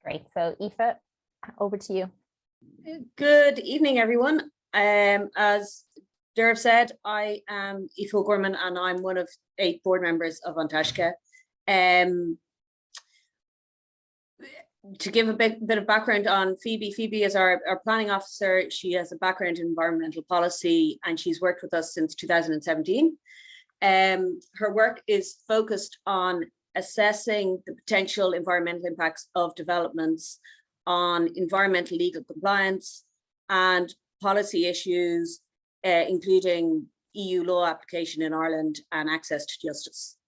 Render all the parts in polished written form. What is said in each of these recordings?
Great. So Aoife, over to you. Good evening, everyone. As Derv said, I am Aoife O'Gorman and I'm one of 8 board members of Taisce. To give a bit of background on Phoebe, Phoebe is our planning officer. She has a background in environmental policy and she's worked with us since 2017. Her work is focused on assessing the potential environmental impacts of developments on environmental legal compliance and policy issues, including EU law application in Ireland and access to justice.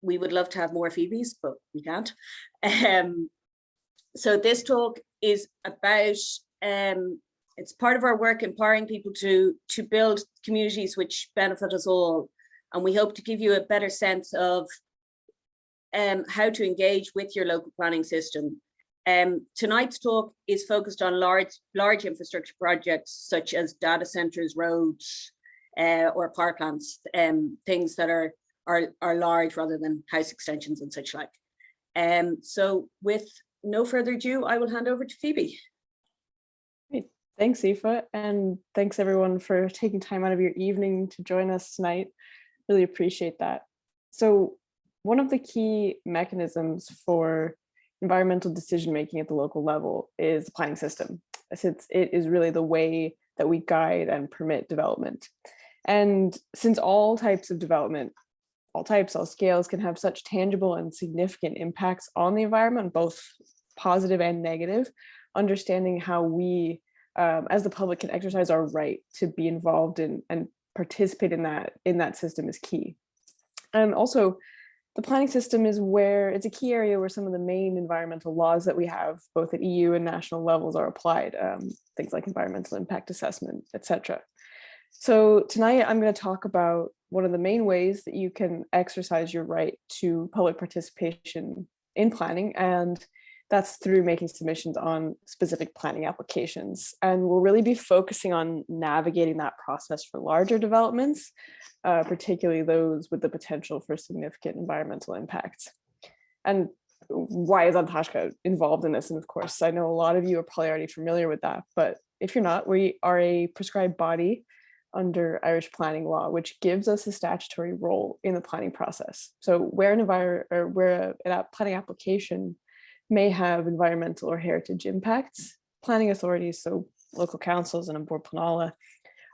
We would love to have more Phoebes, but we can't. So this talk is about, it's part of our work empowering people to build communities which benefit us all. And we hope to give you a better sense of how to engage with your local planning system. Tonight's talk is focused on large infrastructure projects such as data centers, roads, or power plants, things that are large rather than house extensions and such like. So with no further ado, I will hand over to Phoebe. Great. Thanks, Aoife, and thanks everyone for taking time out of your evening to join us tonight. Really appreciate that. So one of the key mechanisms for environmental decision-making at the local level is the planning system, since it is really the way that we guide and permit development. And since all types of development, all scales can have such tangible and significant impacts on the environment, both positive and negative, understanding how we, as the public, can exercise our right to be involved in and participate in that system is key. And also, the planning system is where it's a key area where some of the main environmental laws that we have, both at EU and national levels, are applied, things like environmental impact assessment, etc. So tonight I'm going to talk about one of the main ways that you can exercise your right to public participation in planning, and that's through making submissions on specific planning applications. And we'll really be focusing on navigating that process for larger developments, particularly those with the potential for significant environmental impacts. And why is Taisce involved in this? And of course, I know a lot of you are probably already familiar with that, but if you're not, we are a prescribed body under Irish planning law, which gives us a statutory role in the planning process. So where a planning application may have environmental or heritage impacts, planning authorities, so local councils and Bord Pleanála,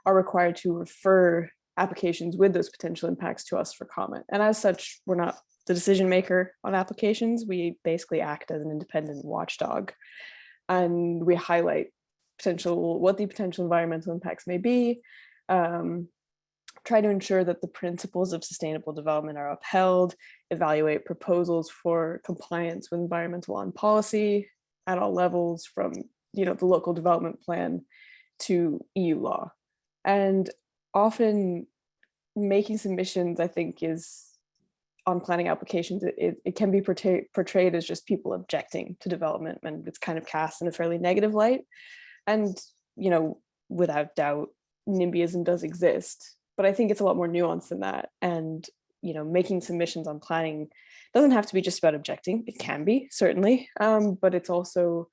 are required to refer applications with those potential impacts to us for comment. And as such, we're not the decision maker on applications. We basically act as an independent watchdog, and we highlight what the potential environmental impacts may be, try to ensure that the principles of sustainable development are upheld, evaluate proposals for compliance with environmental law and policy at all levels, from the local development plan to EU law. And often making submissions, I think, is on planning applications, it can be portrayed as just people objecting to development, and it's kind of cast in a fairly negative light. And without doubt, NIMBYism does exist, but I think it's a lot more nuanced than that. And making submissions on planning doesn't have to be just about objecting. It can be, certainly, but it's also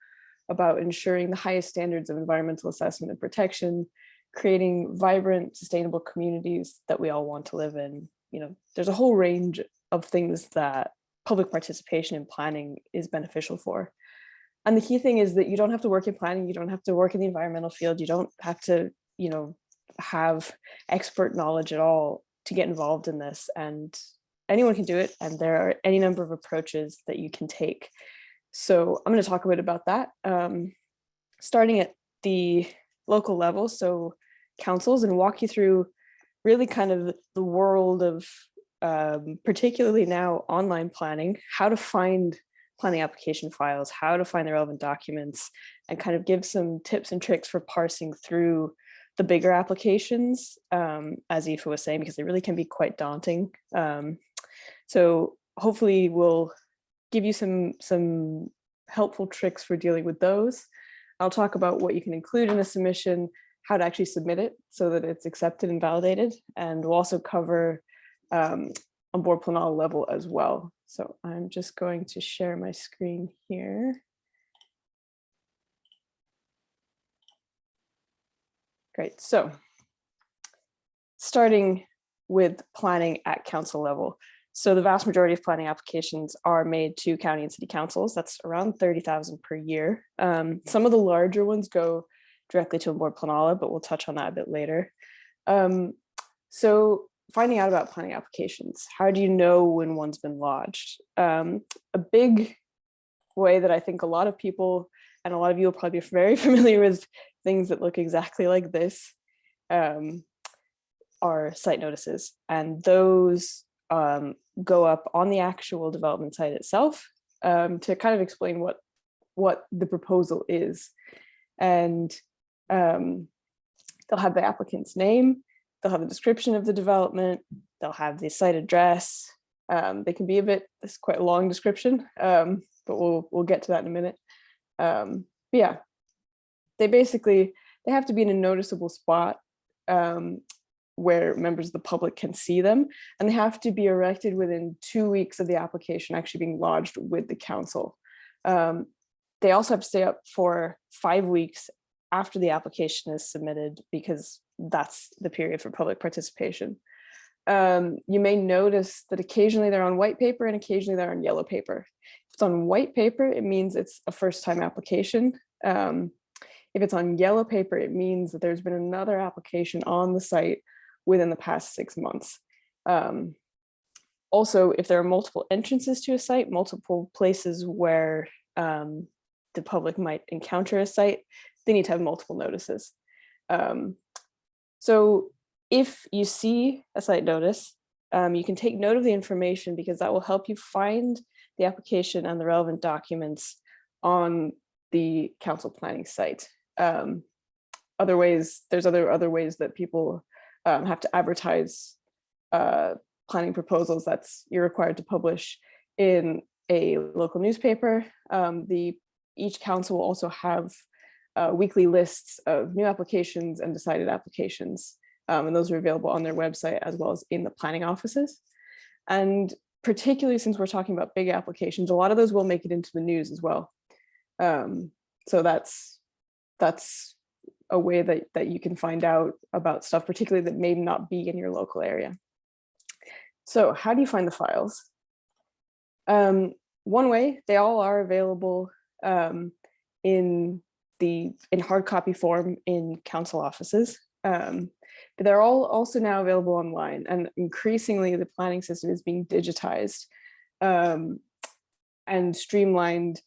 about ensuring the highest standards of environmental assessment and protection, creating vibrant, sustainable communities that we all want to live in. There's a whole range of things that public participation in planning is beneficial for. And the key thing is that you don't have to work in planning, you don't have to work in the environmental field, you don't have to have expert knowledge at all to get involved in this, and anyone can do it, and there are any number of approaches that you can take. So I'm going to talk a bit about that, starting at the local level, so councils, and walk you through really kind of the world of particularly now online planning, how to find planning application files, how to find the relevant documents, and kind of give some tips and tricks for parsing through the bigger applications, as Aoife was saying, because they really can be quite daunting. So hopefully we'll give you some helpful tricks for dealing with those. I'll talk about what you can include in a submission, how to actually submit it so that it's accepted and validated. And we'll also cover on Bord Pleanála level as well. So I'm just going to share my screen here. Great, so starting with planning at council level. So the vast majority of planning applications are made to county and city councils. That's around 30,000 per year. Some of the larger ones go directly to a board planala, but we'll touch on that a bit later. So finding out about planning applications, how do you know when one's been lodged? A big way that I think a lot of people, and a lot of you will probably be very familiar with things that look exactly like this, are site notices. And those go up on the actual development site itself to kind of explain what the proposal is. And they'll have the applicant's name, they'll have the description of the development, they'll have the site address. They can be it's quite a long description, but we'll get to that in a minute. But yeah, they have to be in a noticeable spot where members of the public can see them, and they have to be erected within 2 weeks of the application actually being lodged with the council. They also have to stay up for 5 weeks after the application is submitted, because that's the period for public participation. You may notice that occasionally they're on white paper and occasionally they're on yellow paper. If it's on white paper, it means it's a first-time application. If it's on yellow paper, it means that there's been another application on the site within the past 6 months. Also, if there are multiple entrances to a site, multiple places where the public might encounter a site, they need to have multiple notices. So if you see a site notice, you can take note of the information, because that will help you find the application and the relevant documents on the council planning site. There's other ways that people have to advertise planning proposals. You're required to publish in a local newspaper. Each council will also have weekly lists of new applications and decided applications. And those are available on their website as well as in the planning offices. And particularly since we're talking about big applications, a lot of those will make it into the news as well. So that's a way that you can find out about stuff, particularly that may not be in your local area. So how do you find the files? One way, they all are available in hard copy form in council offices. But they're all also now available online, and increasingly the planning system is being digitized and streamlined,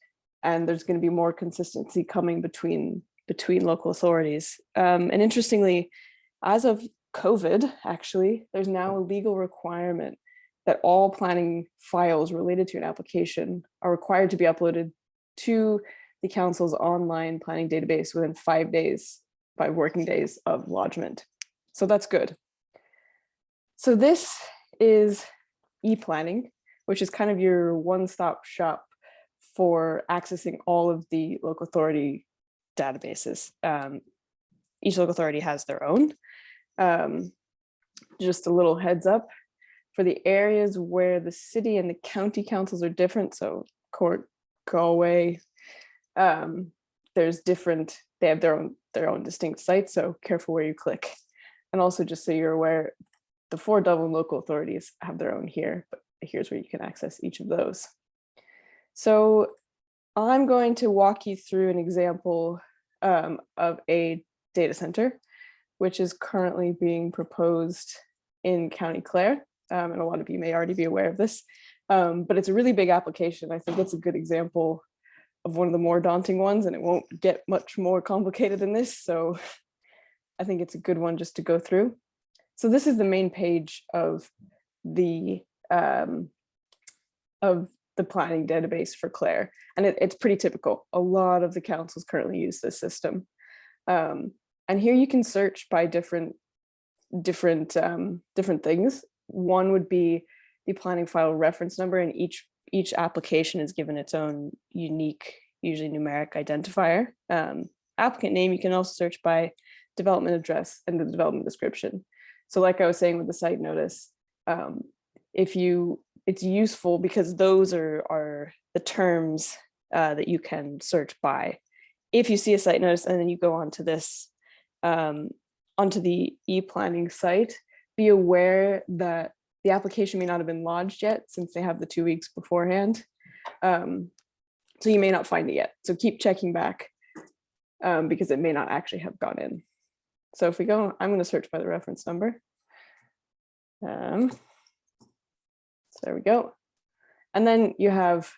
and there's going to be more consistency coming between local authorities. And interestingly, as of COVID, actually, there's now a legal requirement that all planning files related to an application are required to be uploaded to the council's online planning database within 5 working days of lodgement. So that's good. So this is e-planning, which is kind of your one-stop shop for accessing all of the local authority databases. Each local authority has their own. Just a little heads up, for the areas where the city and the county councils are different, so Cork, Galway, there's different, they have their own distinct sites, so careful where you click. And also, just so you're aware, the 4 Dublin local authorities have their own here, but here's where you can access each of those. So I'm going to walk you through an example of a data center, which is currently being proposed in County Clare. And a lot of you may already be aware of this, but it's a really big application. I think it's a good example of one of the more daunting ones, and it won't get much more complicated than this. So I think it's a good one just to go through. So this is the main page of the planning database for Clare, and it's pretty typical. A lot of the councils currently use this system, and here you can search by different things. One would be the planning file reference number, and each application is given its own unique, usually numeric identifier. Applicant name, you can also search by development address and the development description. So like I was saying with the site notice, if you it's useful because those are the terms that you can search by. If you see a site notice and then you go onto this, onto the e-planning site, be aware that the application may not have been lodged yet since they have the 2 weeks beforehand. So you may not find it yet. So keep checking back because it may not actually have gone in. So if we go, I'm going to search by the reference number. So there we go. And then you have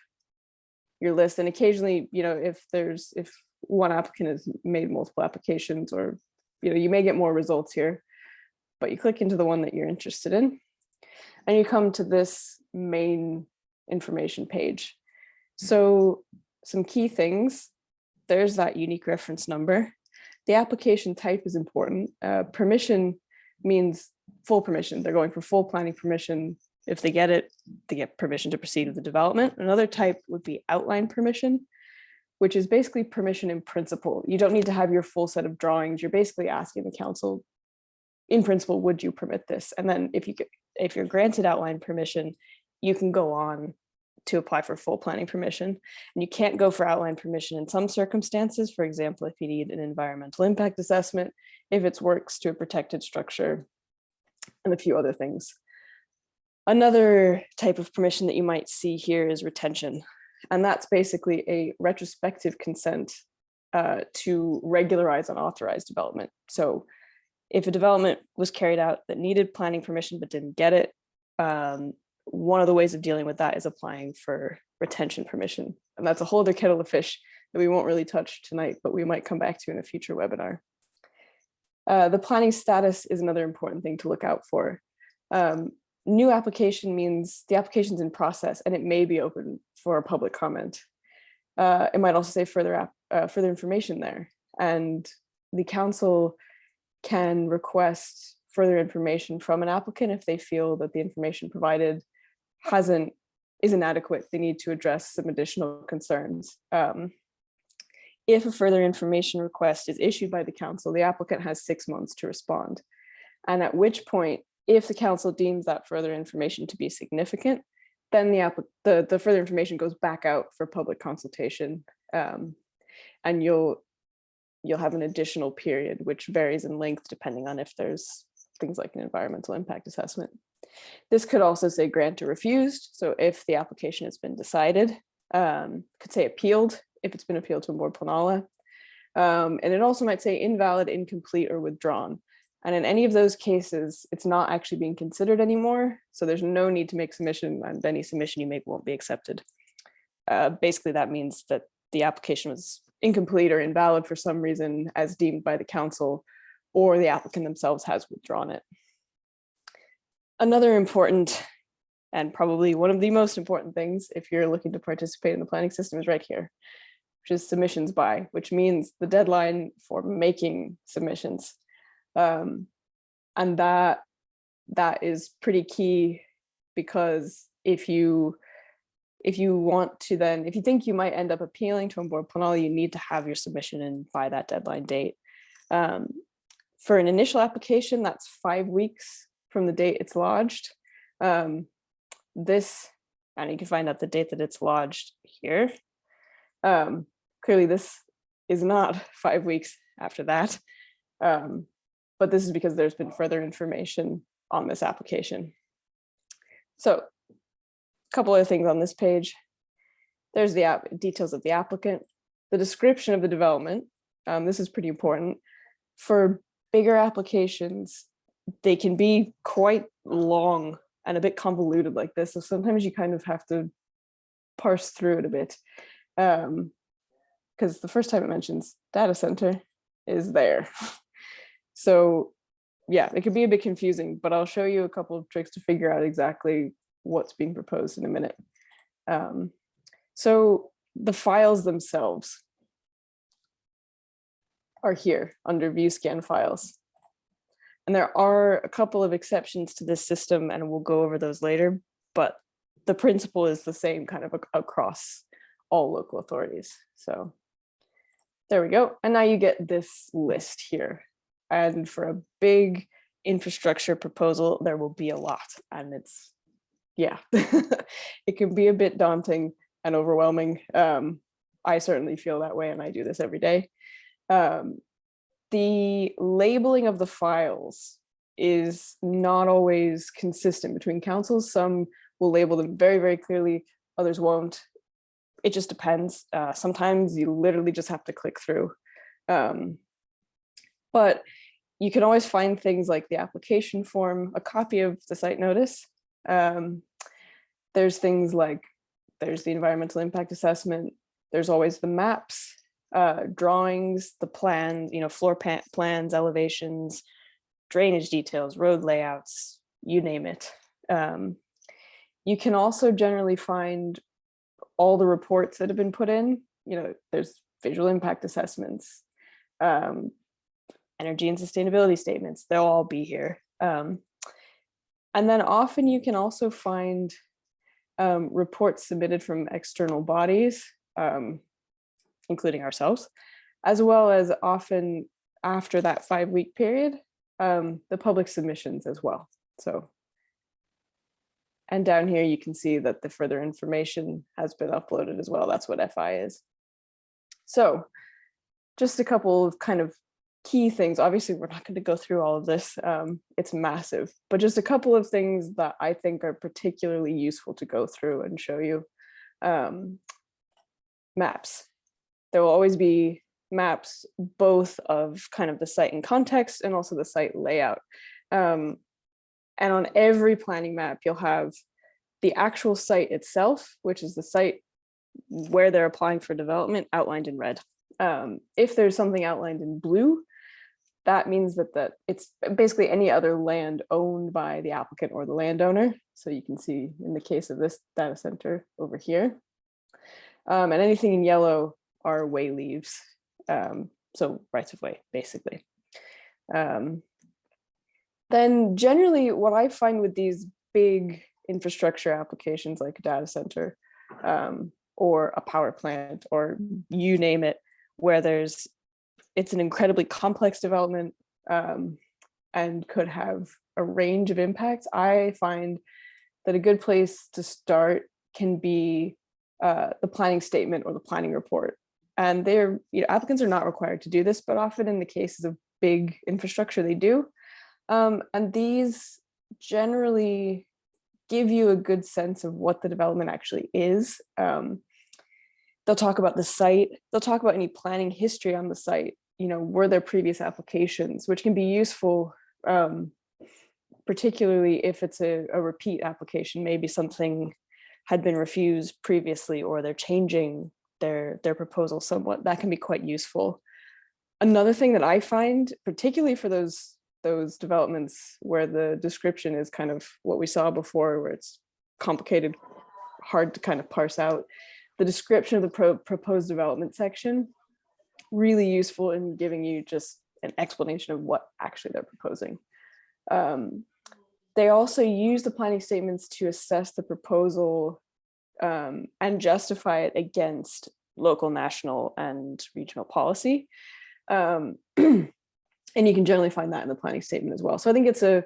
your list. And occasionally, if one applicant has made multiple applications, or, you may get more results here, but you click into the one that you're interested in and you come to this main information page. So some key things, there's that unique reference number. The application type is important. Permission means full permission. They're going for full planning permission. If they get it, they get permission to proceed with the development. Another type would be outline permission, which is basically permission in principle. You don't need to have your full set of drawings. You're basically asking the council, in principle, would you permit this? And then if you're granted outline permission, you can go on to apply for full planning permission. And you can't go for outline permission in some circumstances. For example, if you need an environmental impact assessment, if it's works to a protected structure, and a few other things. Another type of permission that you might see here is retention. And that's basically a retrospective consent to regularize unauthorized development. So if a development was carried out that needed planning permission but didn't get it, one of the ways of dealing with that is applying for retention permission. And that's a whole other kettle of fish that we won't really touch tonight, but we might come back to in a future webinar. The planning status is another important thing to look out for. New application means the application's in process and it may be open for public comment. It might also say further information there. And the council can request further information from an applicant if they feel that the information provided isn't adequate. They need to address some additional concerns. If a further information request is issued by the council, the applicant has 6 months to respond. And at which point, if the council deems that further information to be significant, then the further information goes back out for public consultation. And you'll have an additional period, which varies in length depending on if there's things like an environmental impact assessment. This could also say grant or refused. So if the application has been decided, could say appealed, if it's been appealed to a board planala. And it also might say invalid, incomplete, or withdrawn. And in any of those cases, it's not actually being considered anymore. So there's no need to make submission, and any submission you make won't be accepted. Basically, that means that the application was incomplete or invalid for some reason as deemed by the council, or the applicant themselves has withdrawn it. Another important, and probably one of the most important things if you're looking to participate in the planning system, is right here, which is submissions by, which means the deadline for making submissions. And that is pretty key, because if you want to then, if you think you might end up appealing to a board planala, you need to have your submission in by that deadline date. For an initial application, that's 5 weeks from the date it's lodged. And you can find out the date that it's lodged here. Clearly this is not 5 weeks after that. But this is because there's been further information on this application. So a couple other things on this page. There's the details of the applicant, the description of the development. This is pretty important. For bigger applications, they can be quite long and a bit convoluted like this. So sometimes you kind of have to parse through it a bit. Because the first time it mentions data center is there. So yeah, it can be a bit confusing, but I'll show you a couple of tricks to figure out exactly what's being proposed in a minute. So the files themselves are here under view scan files. And there are a couple of exceptions to this system, and we'll go over those later, but the principle is the same kind of across all local authorities. So there we go. And now you get this list here. And for a big infrastructure proposal, there will be a lot, and it's yeah, it can be a bit daunting and overwhelming. I certainly feel that way, and I do this every day. The labeling of the files is not always consistent between councils. Some will label them very, very clearly, others won't. It just depends. Sometimes you literally just have to click through. But you can always find things like the application form, a copy of the site notice. There's things like, there's the environmental impact assessment. There's always the maps, drawings, the plans, floor plans, elevations, drainage details, road layouts, you name it. You can also generally find all the reports that have been put in. There's visual impact assessments, energy and sustainability statements, they'll all be here. And then often you can also find reports submitted from external bodies, including ourselves, as well as often after that 5-week period, the public submissions as well. So, and down here you can see that the further information has been uploaded as well. That's what FI is. So just a couple of kind of key things. Obviously, we're not going to go through all of this. It's massive, but just a couple of things that I think are particularly useful to go through and show you. Maps. There will always be maps, both of kind of the site in context and also the site layout. And on every planning map, you'll have the actual site itself, which is the site where they're applying for development, outlined in red. If there's something outlined in blue, that means that it's basically any other land owned by the applicant or the landowner. So you can see in the case of this data center over here. And anything in yellow are way leaves. So rights of way, basically. Then generally what I find with these big infrastructure applications like a data center or a power plant or you name it, where it's an incredibly complex development and could have a range of impacts, I find that a good place to start can be the planning statement or the planning report. And applicants are not required to do this, but often in the cases of big infrastructure, they do. And these generally give you a good sense of what the development actually is. They'll talk about the site. They'll talk about any planning history on the site. Were there previous applications, which can be useful, particularly if it's a repeat application. Maybe something had been refused previously, or they're changing their proposal somewhat. That can be quite useful. Another thing that I find, particularly for those developments where the description is kind of what we saw before, where it's complicated, hard to kind of parse out, the description of the proposed development section, really useful in giving you just an explanation of what actually they're proposing. They also use the planning statements to assess the proposal and justify it against local, national, and regional policy. And you can generally find that in the planning statement as well. So I think it's a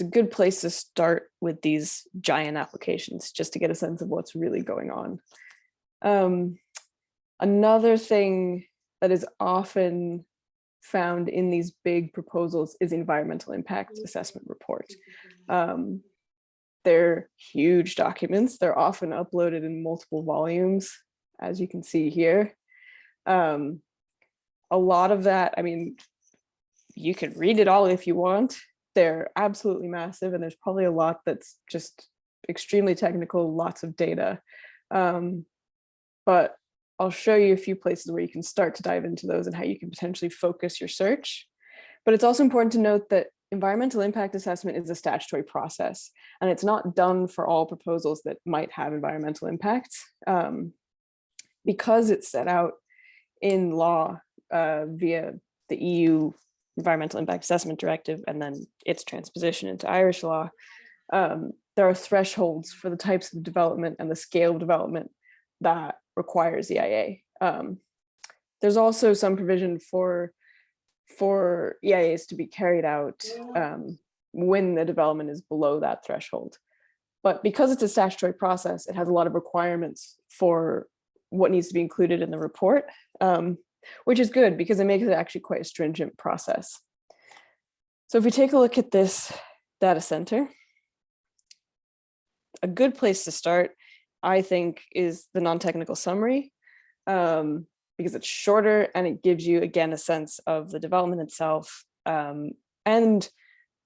good place to start with these giant applications, just to get a sense of what's really going on. Another thing that is often found in these big proposals is environmental impact assessment report. They're huge documents. They're often uploaded in multiple volumes, as you can see here. A lot of that, you can read it all if you want. They're absolutely massive, and there's probably a lot that's just extremely technical, lots of data. But I'll show you a few places where you can start to dive into those and how you can potentially focus your search. But it's also important to note that environmental impact assessment is a statutory process, and it's not done for all proposals that might have environmental impacts. Because it's set out in law via the EU Environmental Impact Assessment Directive and then its transposition into Irish law, there are thresholds for the types of development and the scale of development that requires EIA. There's also some provision for EIAs to be carried out when the development is below that threshold. But because it's a statutory process, it has a lot of requirements for what needs to be included in the report, which is good because it makes it actually quite a stringent process. So if we take a look at this data center, a good place to start, I think, is the non-technical summary, because it's shorter and it gives you, again, a sense of the development itself, and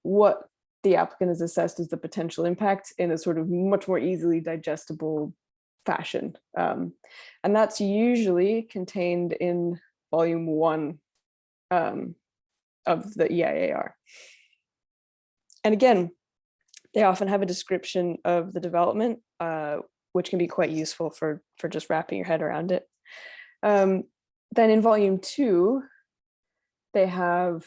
what the applicant has assessed as the potential impact in a sort of much more easily digestible fashion. And that's usually contained in volume 1 of the EIAR. And again, they often have a description of the development, which can be quite useful for just wrapping your head around it. Then in volume 2, they have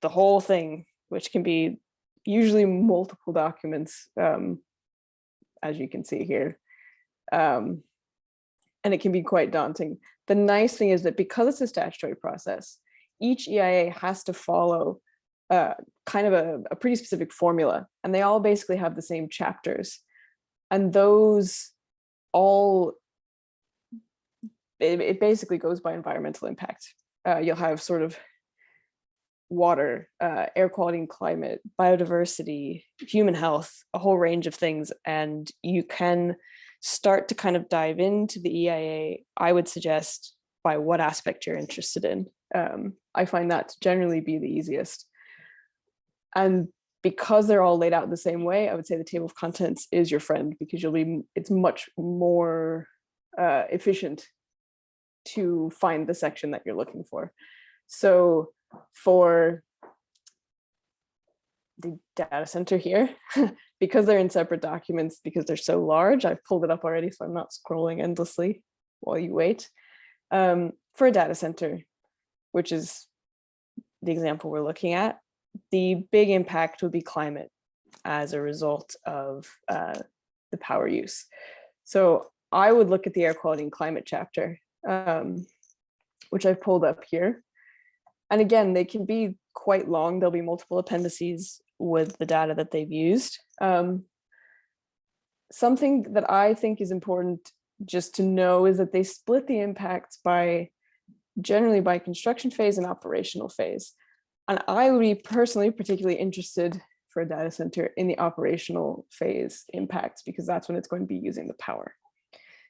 the whole thing, which can be usually multiple documents, as you can see here. And it can be quite daunting. The nice thing is that because it's a statutory process, each EIA has to follow kind of a pretty specific formula, and they all basically have the same chapters. And those all, it basically goes by environmental impact. You'll have sort of water, air quality and climate, biodiversity, human health, a whole range of things. And you can start to kind of dive into the EIA, I would suggest, by what aspect you're interested in. I find that to generally be the easiest. And because they're all laid out the same way, I would say the table of contents is your friend, because it's much more efficient to find the section that you're looking for. So for the data center here, because they're in separate documents, because they're so large, I've pulled it up already, so I'm not scrolling endlessly while you wait. For a data center, which is the example we're looking at, the big impact would be climate as a result of the power use. So I would look at the air quality and climate chapter, which I've pulled up here. And again, they can be quite long. There'll be multiple appendices with the data that they've used. Something that I think is important just to know is that they split the impacts generally by construction phase and operational phase. And I would be personally particularly interested for a data center in the operational phase impacts, because that's when it's going to be using the power.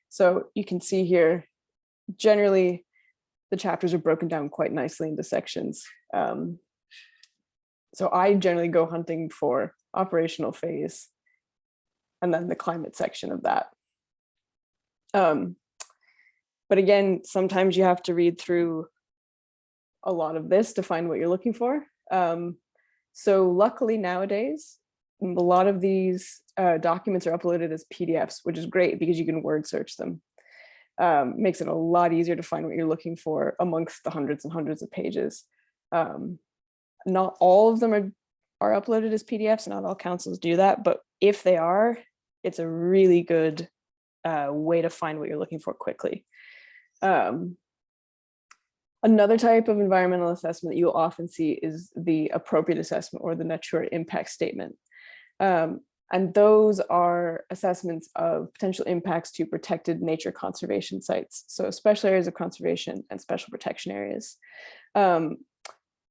So you can see here, generally, the chapters are broken down quite nicely into sections. So I generally go hunting for operational phase and then the climate section of that. But again, sometimes you have to read through a lot of this to find what you're looking for. So luckily nowadays, a lot of these documents are uploaded as PDFs, which is great because you can word search them. Makes it a lot easier to find what you're looking for amongst the hundreds and hundreds of pages. Not all of them are uploaded as PDFs, not all councils do that, but if they are, it's a really good way to find what you're looking for quickly. Another type of environmental assessment that you'll often see is the appropriate assessment or the nature impact statement. And those are assessments of potential impacts to protected nature conservation sites. So special areas of conservation and special protection areas,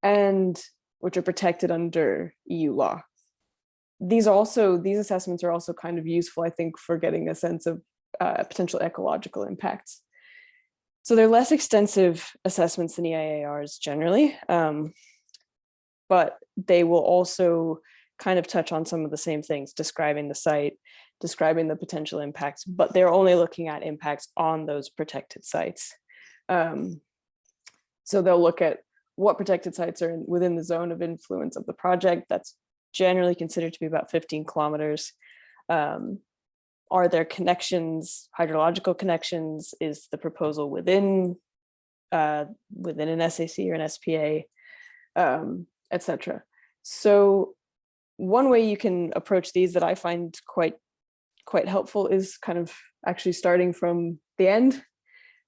and which are protected under EU law. These assessments are also kind of useful, I think, for getting a sense of potential ecological impacts. So they're less extensive assessments than EIARs generally, but they will also kind of touch on some of the same things, describing the site, describing the potential impacts, but they're only looking at impacts on those protected sites. So they'll look at what protected sites are within the zone of influence of the project. That's generally considered to be about 15 kilometers. Are there connections, hydrological connections? Is the proposal within an SAC or an SPA, etc. So one way you can approach these that I find quite helpful is kind of actually starting from the end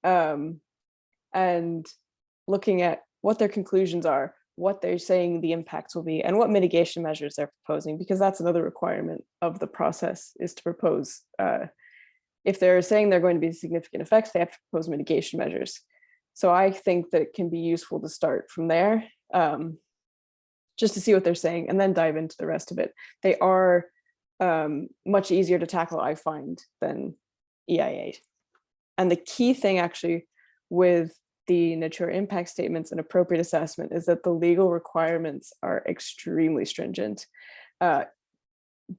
and looking at what their conclusions are, what they're saying the impacts will be and what mitigation measures they're proposing, because that's another requirement of the process, is to propose. If they're saying they're going to be significant effects, they have to propose mitigation measures. So I think that it can be useful to start from there, just to see what they're saying and then dive into the rest of it. They are much easier to tackle, I find, than EIA. And the key thing actually with the Natura impact statements and appropriate assessment is that the legal requirements are extremely stringent.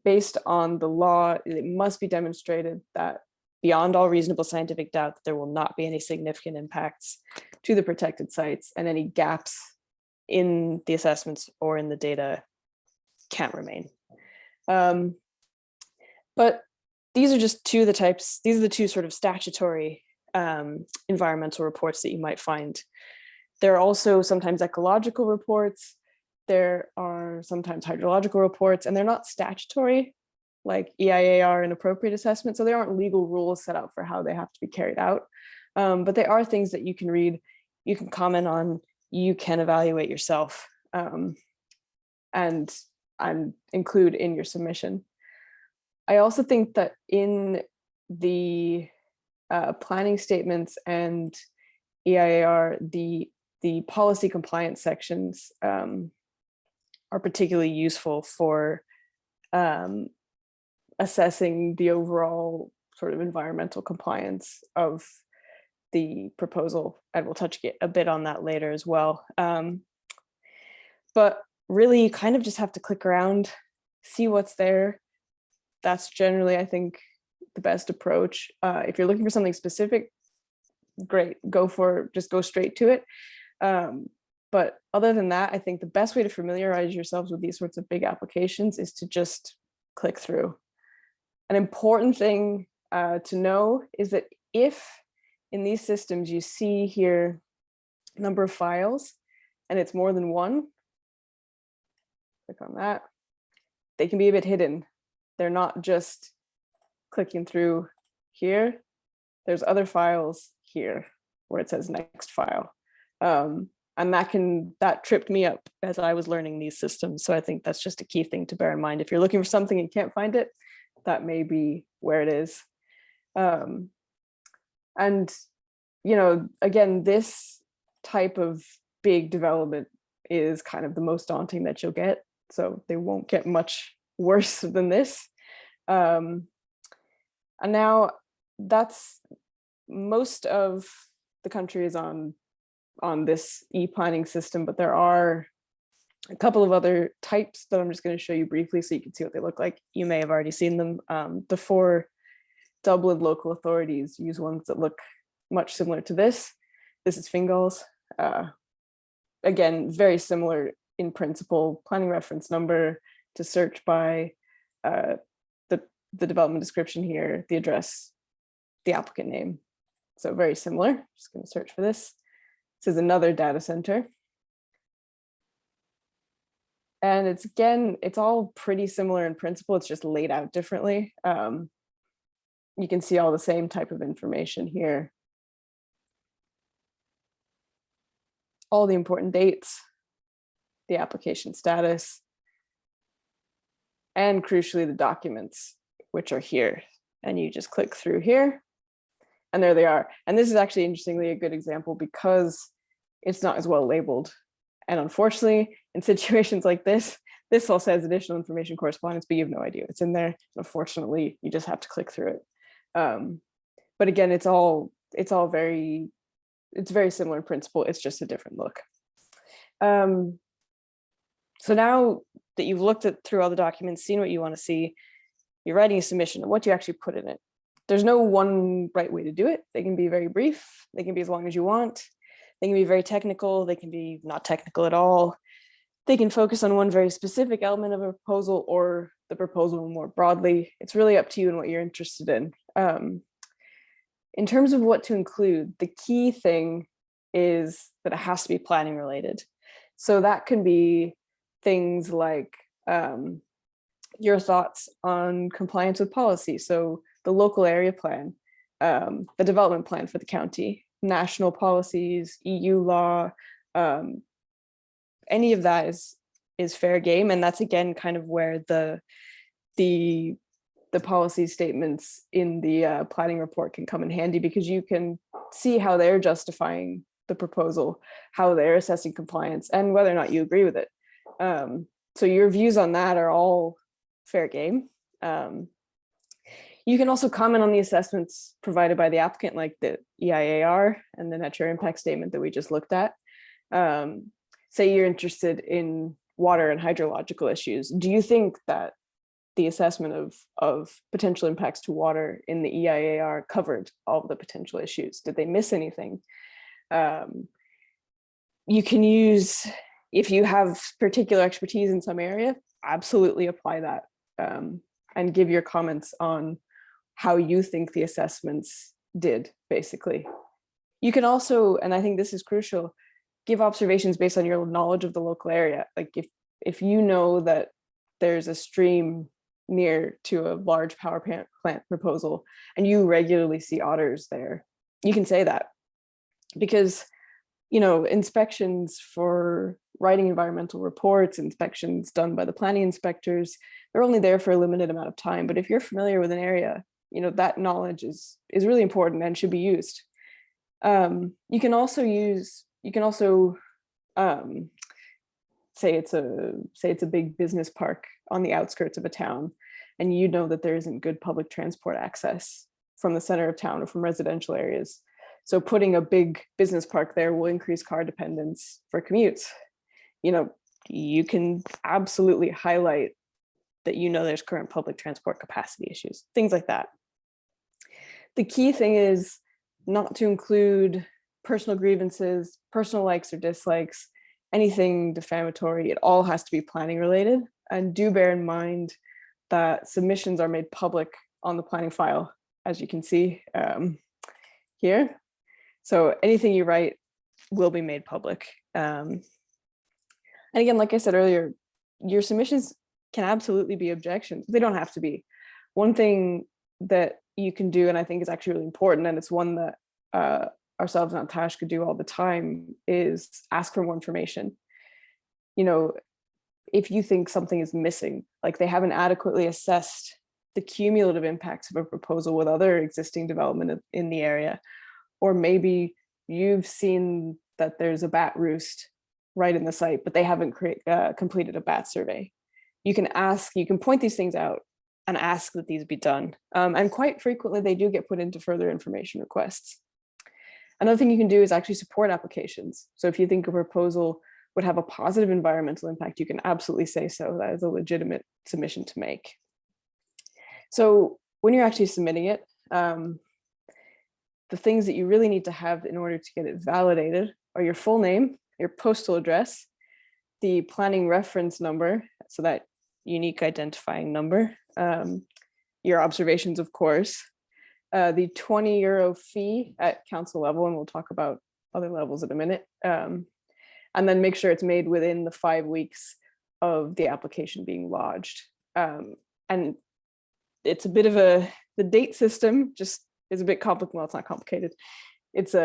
Based on the law, it must be demonstrated that beyond all reasonable scientific doubt that there will not be any significant impacts to the protected sites, and any gaps in the assessments or in the data can't remain. But these are just two of the types, these are the two sort of statutory environmental reports that you might find. There are also sometimes ecological reports, there are sometimes hydrological reports, and they're not statutory like EIA are in appropriate assessment. So there aren't legal rules set out for how they have to be carried out. But they are things that you can read, you can comment on, you can evaluate yourself, and include in your submission. I also think that in the planning statements and EIAR, the policy compliance sections are particularly useful for assessing the overall sort of environmental compliance of the proposal, and we'll touch a bit on that later as well. But really, you kind of just have to click around, see what's there. That's generally, I think, the best approach. If you're looking for something specific, great, just go straight to it. But other than that, I think the best way to familiarize yourselves with these sorts of big applications is to just click through. An important thing to know is that if in these systems you see here number of files and it's more than one, click on that, they can be a bit hidden. They're not just clicking through here. There's other files here where it says next file. And that tripped me up as I was learning these systems. So I think that's just a key thing to bear in mind. If you're looking for something and can't find it, that may be where it is. And, you know, again, this type of big development is kind of the most daunting that you'll get. So they won't get much worse than this. And now that's most of the country is on this e-planning system, but there are a couple of other types that I'm just going to show you briefly so you can see what they look like. You may have already seen them. The 4 Dublin local authorities use ones that look much similar to this. This is Fingal's. Again, very similar in principle, planning reference number to search by the development description here, the address, the applicant name. So very similar. Just going to search for this. This is another data center. And it's all pretty similar in principle. It's just laid out differently. You can see all the same type of information here. All the important dates, the application status, and crucially the documents, which are here. And you just click through here, and there they are. And this is actually interestingly a good example because it's not as well labeled. And unfortunately, in situations like this all says additional information correspondence, but you have no idea it's in there. Unfortunately, you just have to click through it. But again, it's very similar in principle. It's just a different look. So now that you've looked through all the documents, seen what you want to see, you're writing a submission, and what do you actually put in it? There's no one right way to do it. They can be very brief. They can be as long as you want. They can be very technical. They can be not technical at all. They can focus on one very specific element of a proposal or the proposal more broadly. It's really up to you and what you're interested in. In terms of what to include, the key thing is that it has to be planning related. So that can be things like your thoughts on compliance with policy. So the local area plan, the development plan for the county, national policies, EU law, any of that is fair game. And that's again kind of where the policy statements in the planning report can come in handy, because you can see how they're justifying the proposal, how they're assessing compliance, and whether or not you agree with it. So your views on that are all fair game. You can also comment on the assessments provided by the applicant, like the EIAR and the net share impact statement that we just looked at. Say you're interested in water and hydrological issues. Do you think that the assessment of potential impacts to water in the EIAR covered all of the potential issues? Did they miss anything? You can use, if you have particular expertise in some area, absolutely apply that, and give your comments on how you think the assessments did, basically. You can also, and I think this is crucial, give observations based on your knowledge of the local area. Like if you know that there's a stream near to a large power plant proposal and you regularly see otters there, you can say that, because inspections for writing environmental reports, inspections done by the planning inspectors, they're only there for a limited amount of time. But if you're familiar with an area, that knowledge is really important and should be used. You can also say it's a big business park on the outskirts of a town, and you know that there isn't good public transport access from the center of town or from residential areas. So putting a big business park there will increase car dependence for commutes. You can absolutely highlight that there's current public transport capacity issues, things like that. The key thing is not to include personal grievances, personal likes or dislikes, anything defamatory. It all has to be planning related. And do bear in mind that submissions are made public on the planning file, as you can see here. So anything you write will be made public. And again, like I said earlier, your submissions can absolutely be objections. They don't have to be. One thing that you can do, and I think is actually really important, and it's one that ourselves and Taisce could do all the time, is ask for more information. If you think something is missing, like they haven't adequately assessed the cumulative impacts of a proposal with other existing development in the area, or maybe you've seen that there's a bat roost right in the site, but they haven't completed a bat survey. You can point these things out and ask that these be done. And quite frequently they do get put into further information requests. Another thing you can do is actually support applications. So if you think a proposal would have a positive environmental impact, you can absolutely say so. That is a legitimate submission to make. So when you're actually submitting it, the things that you really need to have in order to get it validated are your full name, your postal address, the planning reference number, so that unique identifying number, your observations, of course, the €20 fee at council level, and we'll talk about other levels in a minute, and then make sure it's made within the 5 weeks of the application being lodged. And it's a bit of the date system just is a bit complicated. Well, it's not complicated. It's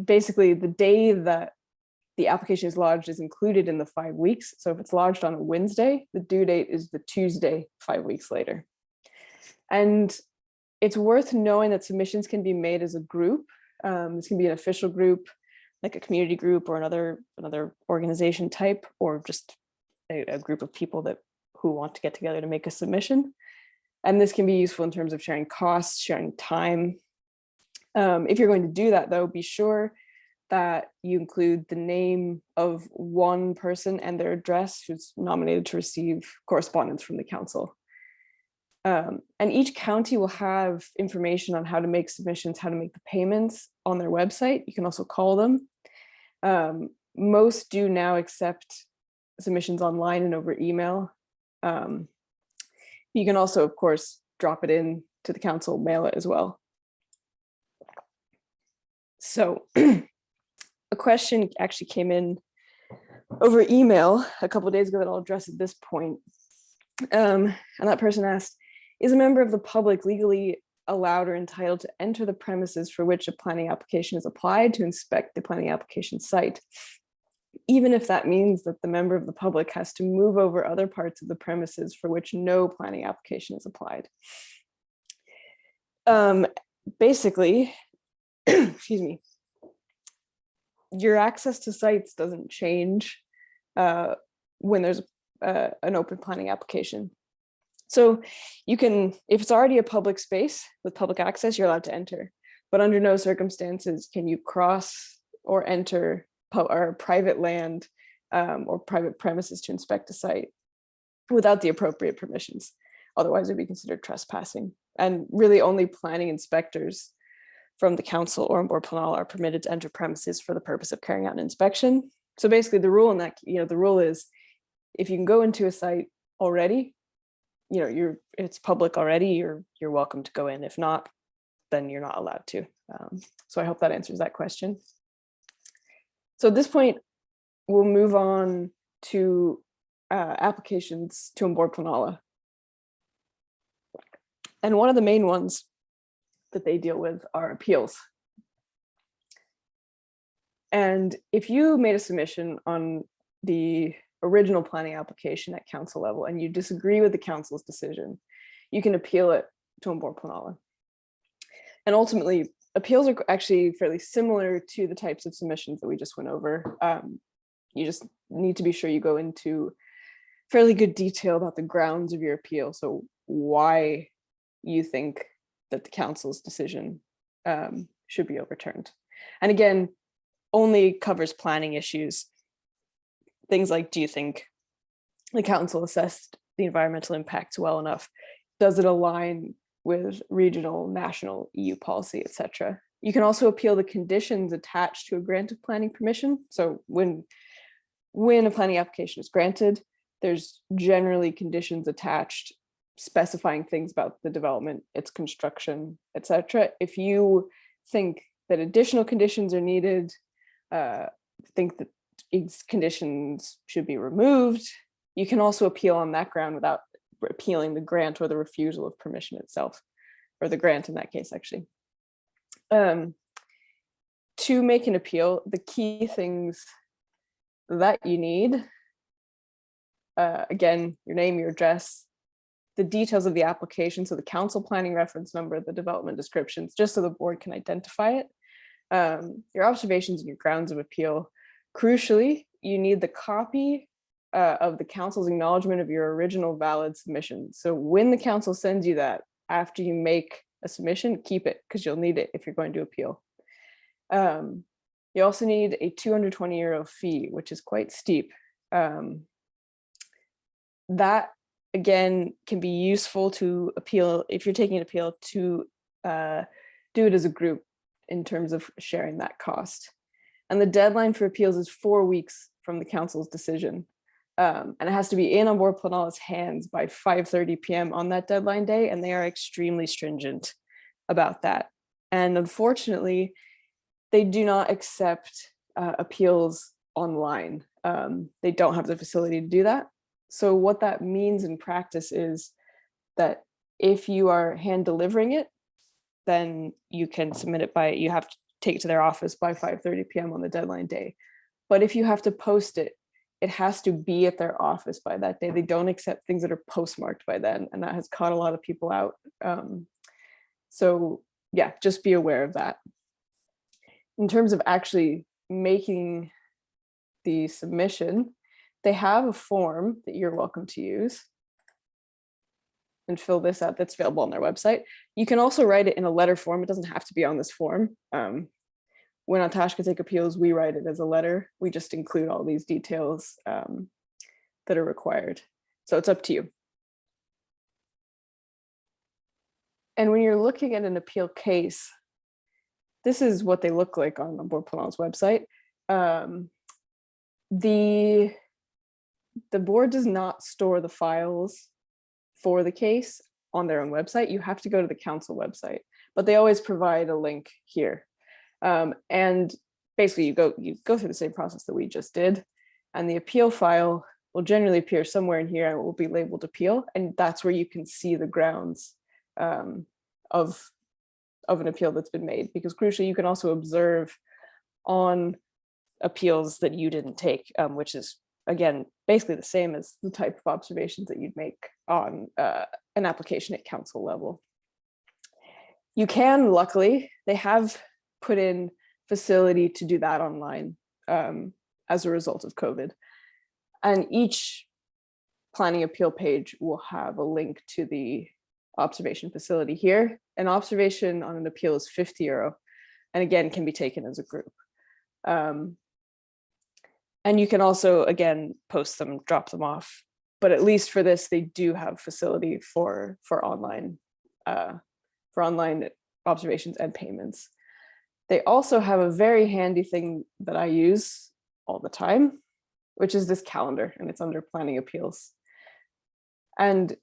basically the day that the application is lodged is included in the 5 weeks. So if it's lodged on a Wednesday, the due date is the Tuesday, 5 weeks later. And it's worth knowing that submissions can be made as a group. This can be an official group, like a community group or another organization type, or just a group of people who want to get together to make a submission. And this can be useful in terms of sharing costs, sharing time. If you're going to do that, though, be sure that you include the name of one person and their address who's nominated to receive correspondence from the council. And each county will have information on how to make submissions, how to make the payments on their website. You can also call them. Most do now accept submissions online and over email. You can also, of course, drop it in to the council, mail it as well. So a question actually came in over email a couple of days ago that I'll address at this point. And that person asked, is a member of the public legally allowed or entitled to enter the premises for which a planning application is applied to inspect the planning application site? even if that means that the member of the public has to move over other parts of the premises for which no planning application is applied. Basically, excuse me, your access to sites doesn't change when there's an open planning application. So you can, if it's already a public space with public access, you're allowed to enter, but under no circumstances can you cross or enter or private land or private premises to inspect a site without the appropriate permissions. Otherwise it'd be considered trespassing. And really only planning inspectors from the council or Bord Pleanal are permitted to enter premises for the purpose of carrying out an inspection. So basically the rule in that, the rule is if you can go into a site already, it's public already, you're welcome to go in. If not, then you're not allowed to. So I hope that answers that question. So at this point, we'll move on to applications to Bord Pleanal. And one of the main ones that they deal with are appeals. And if you made a submission on the original planning application at council level and you disagree with the council's decision, you can appeal it to Bord Pleanal. And ultimately, appeals are actually fairly similar to the types of submissions that we just went over. You just need to be sure you go into fairly good detail about the grounds of your appeal. So why you think that the council's decision should be overturned. And again, only covers planning issues. Things like, do you think the council assessed the environmental impacts well enough? Does it align with regional, national, EU policy, etc.? You can also appeal the conditions attached to a grant of planning permission. So when a planning application is granted, there's generally conditions attached specifying things about the development, its construction, etc. If you think that additional conditions are needed, think that these conditions should be removed, you can also appeal on that ground without appealing the grant or the refusal of permission itself, or the grant in that case, actually. To make an appeal, the key things that you need, again, your name, your address, the details of the application, so the council planning reference number, the development descriptions, just so the board can identify it, your observations and your grounds of appeal. Crucially, you need the copy of the council's acknowledgement of your original valid submission. So when the council sends you that, after you make a submission, keep it, because you'll need it if you're going to appeal. You also need a 220 euro fee, which is quite steep. That, again, can be useful to appeal, if you're taking an appeal, to do it as a group in terms of sharing that cost. And the deadline for appeals is 4 weeks from the council's decision. And it has to be in on Bord Pleanal's hands by 5:30 p.m. on that deadline day, and they are extremely stringent about that. And unfortunately, they do not accept appeals online. They don't have the facility to do that. So what that means in practice is that if you are hand delivering it, then you can submit it by, you have to take it to their office by 5:30 p.m. on the deadline day. But if you have to post it, it has to be at their office by that day. They don't accept things that are postmarked by then, and that has caught a lot of people out. So yeah, just be aware of that. In terms of actually making the submission, they have a form that you're welcome to use and fill this out. That's available on their website. You can also write it in a letter form. It doesn't have to be on this form. When on Taisce Take Appeals, we write it as a letter. We just include all these details that are required. So it's up to you. And when you're looking at an appeal case, this is what they look like on Bord Pleanal's website. The board does not store the files for the case on their own website. You have to go to the council website, but they always provide a link here. And basically you go through the same process that we just did, and the appeal file will generally appear somewhere in here and it will be labeled appeal, and that's where you can see the grounds of an appeal that's been made. Because crucially, you can also observe on appeals that you didn't take, which is, again, basically the same as the type of observations that you'd make on an application at council level. You can, luckily, they have put in facility to do that online as a result of COVID. And each planning appeal page will have a link to the observation facility here. An observation on an appeal is €50, and again, can be taken as a group. And you can also, again, post them, drop them off. But at least for this, they do have facility for online observations and payments. They also have a very handy thing that I use all the time, which is this calendar, and it's under planning appeals. And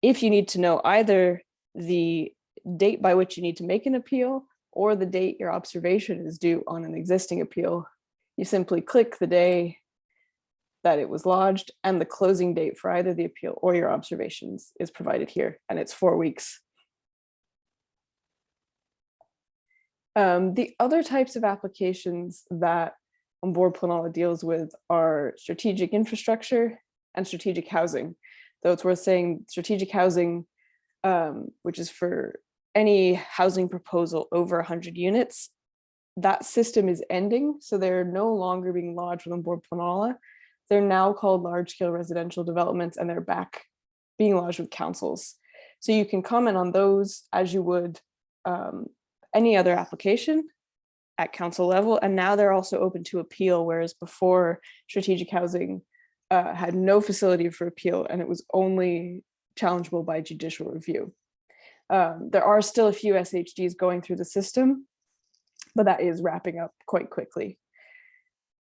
if you need to know either the date by which you need to make an appeal or the date your observation is due on an existing appeal, you simply click the day that it was lodged, and the closing date for either the appeal or your observations is provided here, and it's 4 weeks. The other types of applications that On Board Planola deals with are strategic infrastructure and strategic housing. Though it's worth saying strategic housing, which is for any housing proposal over 100 units, that system is ending. So they're no longer being lodged with On Board Planola. They're now called large-scale residential developments, and they're back being lodged with councils. So you can comment on those as you would any other application at council level. And now they're also open to appeal, whereas before strategic housing had no facility for appeal, and it was only challengeable by judicial review. There are still a few SHDs going through the system, but that is wrapping up quite quickly.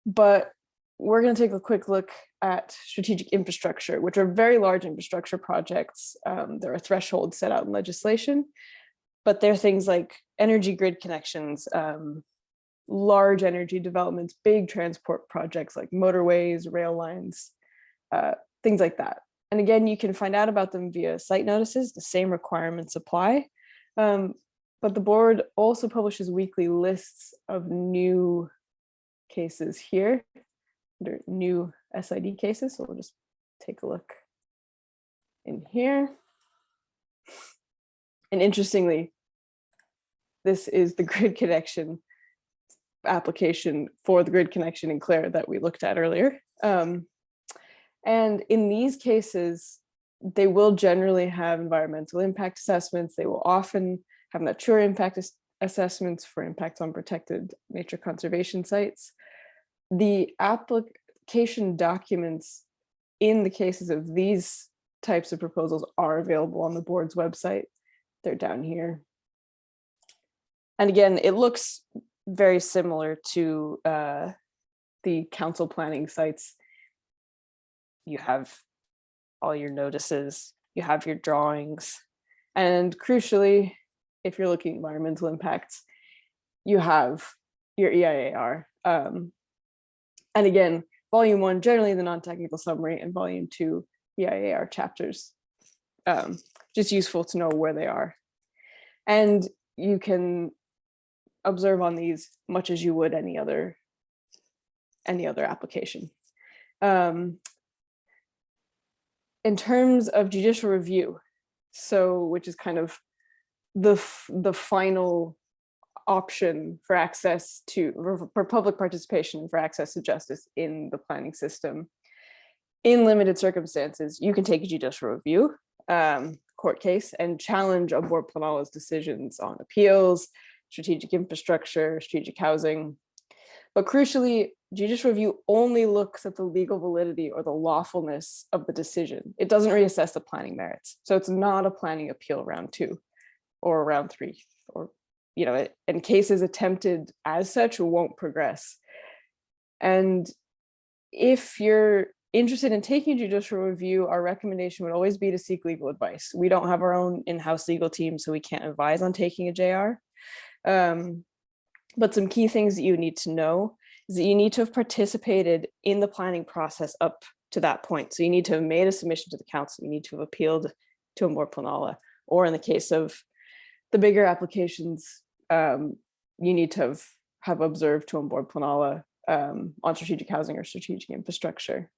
But we're going to take a quick look at strategic infrastructure, which are very large infrastructure projects. There are thresholds set out in legislation, but they're things like energy grid connections, large energy developments, big transport projects like motorways, rail lines, things like that. And again, you can find out about them via site notices. The same requirements apply. But the board also publishes weekly lists of new cases here, under new SID cases. So we'll just take a look in here. And interestingly, this is the grid connection application for the grid connection in Clare that we looked at earlier. And in these cases, they will generally have environmental impact assessments. They will often have mature impact assessments for impacts on protected nature conservation sites. The application documents in the cases of these types of proposals are available on the board's website. They're down here. And again, it looks very similar to the council planning sites. You have all your notices, you have your drawings, and crucially, if you're looking at environmental impacts, you have your EIAR. And again, volume 1, generally the non-technical summary, and volume 2, EIAR chapters. Just useful to know where they are. And you can observe on these much as you would any other application. In terms of judicial review, so which is kind of the final option for access to, for public participation, for access to justice in the planning system. In limited circumstances, you can take a judicial review court case and challenge On Board Planola's decisions on appeals, strategic infrastructure, strategic housing. But crucially, judicial review only looks at the legal validity or the lawfulness of the decision. It doesn't reassess the planning merits. So it's not a planning appeal round 2 or round 3, or, you know, and cases attempted as such won't progress. And if you're interested in taking judicial review, our recommendation would always be to seek legal advice. We don't have our own in-house legal team, so we can't advise on taking a JR. But some key things that you need to know is that you need to have participated in the planning process up to that point. So you need to have made a submission to the council, you need to have appealed to On Board Planola, or in the case of the bigger applications, you need to have observed to On Board Planola on strategic housing or strategic infrastructure.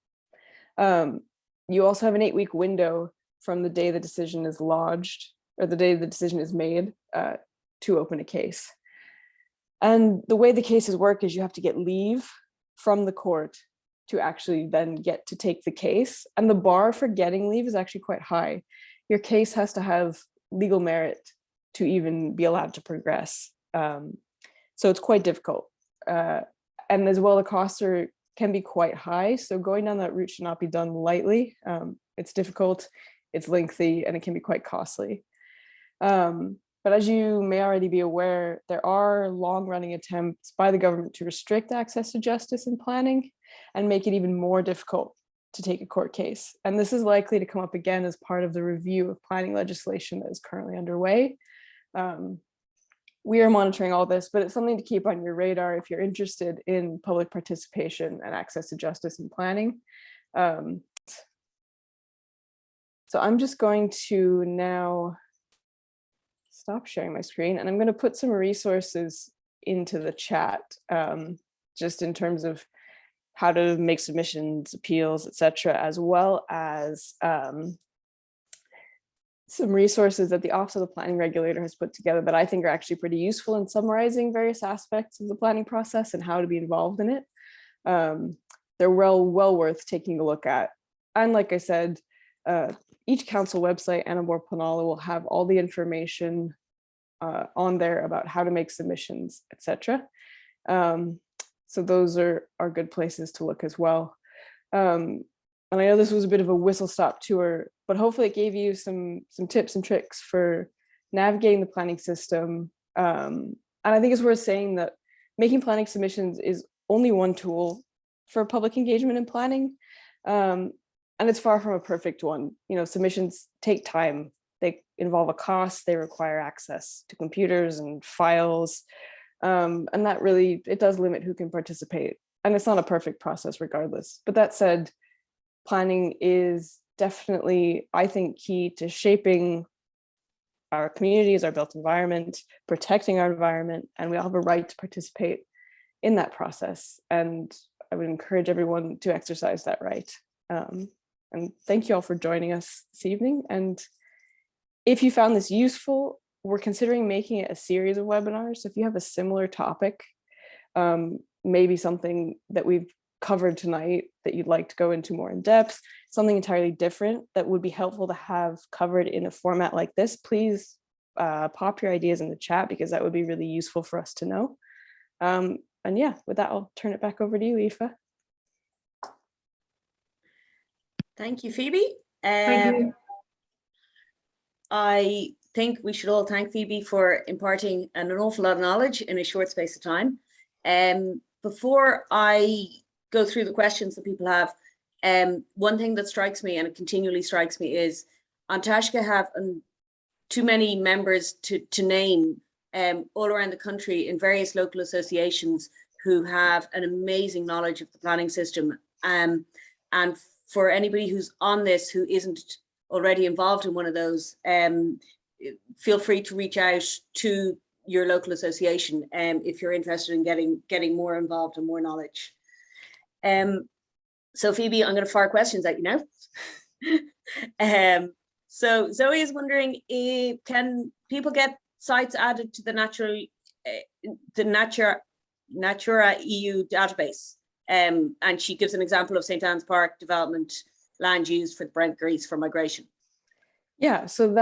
You also have an 8-week window from the day the decision is lodged or the day the decision is made to open a case. And the way the cases work is you have to get leave from the court to actually then get to take the case. And the bar for getting leave is actually quite high. Your case has to have legal merit to even be allowed to progress. So it's quite difficult. And as well, the costs can be quite high. So going down that route should not be done lightly. It's difficult, it's lengthy, and it can be quite costly. But as you may already be aware, there are long-running attempts by the government to restrict access to justice in planning and make it even more difficult to take a court case. And this is likely to come up again as part of the review of planning legislation that is currently underway. We are monitoring all this, but it's something to keep on your radar if you're interested in public participation and access to justice in planning. So I'm just going to now stop sharing my screen, and I'm going to put some resources into the chat, just in terms of how to make submissions, appeals, etc., as well as some resources that the Office of the Planning Regulator has put together that I think are actually pretty useful in summarizing various aspects of the planning process and how to be involved in it. They're well worth taking a look at. And like I said, each council website and Anambor Planala will have all the information on there about how to make submissions, etc. So those are good places to look as well. And I know this was a bit of a whistle-stop tour, but hopefully it gave you some tips and tricks for navigating the planning system. And I think it's worth saying that making planning submissions is only one tool for public engagement in planning. And it's far from a perfect one. You know, submissions take time. They involve a cost. They require access to computers and files. And that really, it does limit who can participate. And it's not a perfect process regardless. But that said, planning is definitely, I think, key to shaping our communities, our built environment, protecting our environment, and we all have a right to participate in that process. And I would encourage everyone to exercise that right. And thank you all for joining us this evening. And if you found this useful, we're considering making it a series of webinars. So if you have a similar topic, maybe something that we've covered tonight that you'd like to go into more in depth, something entirely different that would be helpful to have covered in a format like this, please pop your ideas in the chat, because that would be really useful for us to know. And yeah, with that, I'll turn it back over to you, Aoife. Thank you, Phoebe. Thank you. I think we should all thank Phoebe for imparting an awful lot of knowledge in a short space of time. Before I go through the questions that people have, one thing that strikes me, and it continually strikes me, is on Taisce have too many members to name all around the country in various local associations who have an amazing knowledge of the planning system. And for anybody who's on this who isn't already involved in one of those, feel free to reach out to your local association if you're interested in getting more involved and more knowledge. So Phoebe, I'm going to fire questions at you now. So Zoe is wondering, can people get sites added to the Natura EU database? And she gives an example of St. Anne's Park development land used for the boundaries for migration. Yeah, so